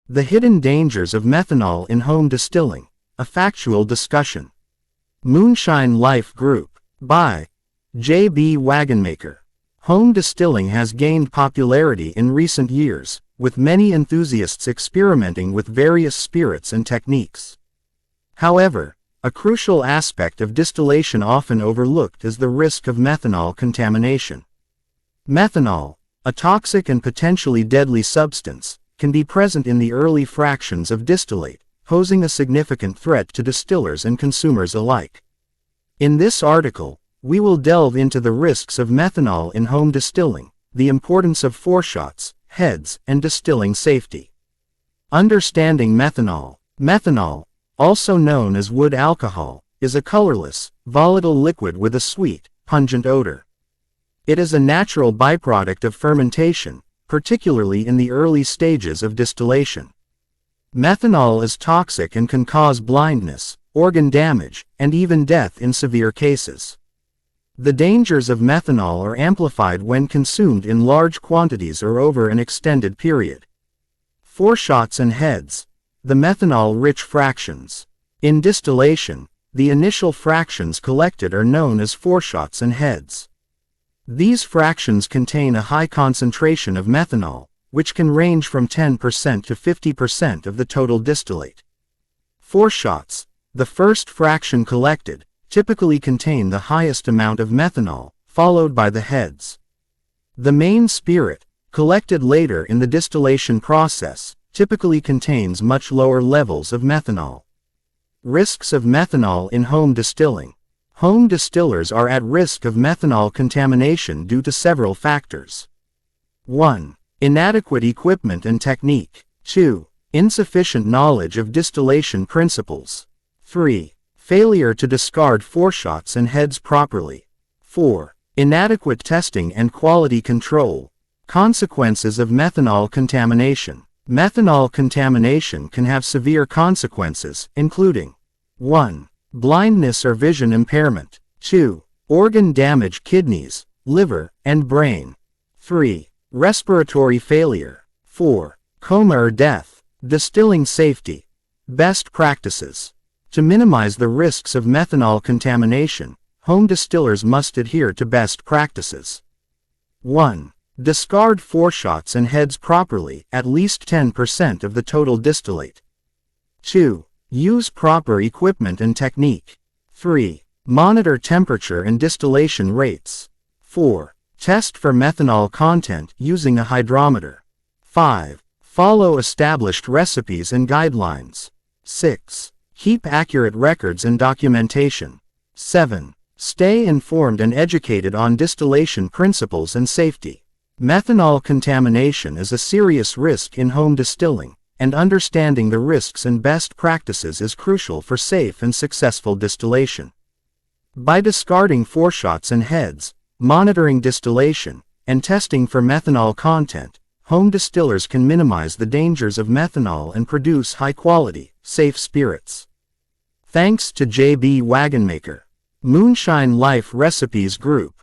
The Hidden Dangers of Methanol in Home Distilling, a Factual Discussion. Moonshine Life Group. By J.B. Wagonmaker. Home distilling has gained popularity in recent years, with many enthusiasts experimenting with various spirits and techniques. However, a crucial aspect of distillation often overlooked is the risk of methanol contamination. Methanol, a toxic and potentially deadly substance, can be present in the early fractions of distillate, posing a significant threat to distillers and consumers alike. In this article, we will delve into the risks of methanol in home distilling, the importance of foreshots, heads, and distilling safety. Understanding methanol. Methanol, also known as wood alcohol, is a colorless, volatile liquid with a sweet, pungent odor. It is a natural byproduct of fermentation, particularly in the early stages of distillation. Methanol is toxic and can cause blindness, organ damage, and even death in severe cases. The dangers of methanol are amplified when consumed in large quantities or over an extended period. Foreshots and heads. The methanol-rich fractions. In distillation, the initial fractions collected are known as foreshots and heads. These fractions contain a high concentration of methanol, which can range from 10% to 50% of the total distillate. Foreshots, the first fraction collected, typically contain the highest amount of methanol, followed by the heads. The main spirit, collected later in the distillation process, typically contains much lower levels of methanol. Risks of methanol in home distilling. Home distillers are at risk of methanol contamination due to several factors. 1. Inadequate equipment and technique. 2. Insufficient knowledge of distillation principles. 3. Failure to discard foreshots and heads properly. 4. Inadequate testing and quality control. Consequences of methanol contamination. Methanol contamination can have severe consequences, including 1. Blindness or vision impairment. 2. Organ damage, kidneys, liver, and brain. 3. Respiratory failure. 4. Coma or death. Distilling safety. Best practices. To minimize the risks of methanol contamination, home distillers must adhere to best practices. 1. Discard foreshots and heads properly, at least 10% of the total distillate. 2. Use proper equipment and technique. 3. Monitor temperature and distillation rates. 4. Test for methanol content using a hydrometer. 5. Follow established recipes and guidelines. 6. Keep accurate records and documentation. 7. Stay informed and educated on distillation principles and safety. Methanol contamination is a serious risk in home distilling, and understanding the risks and best practices is crucial for safe and successful distillation. By discarding foreshots and heads, monitoring distillation, and testing for methanol content, home distillers can minimize the dangers of methanol and produce high-quality, safe spirits. Thanks to J.B. Wagonmaker. Moonshine Life Recipes Group.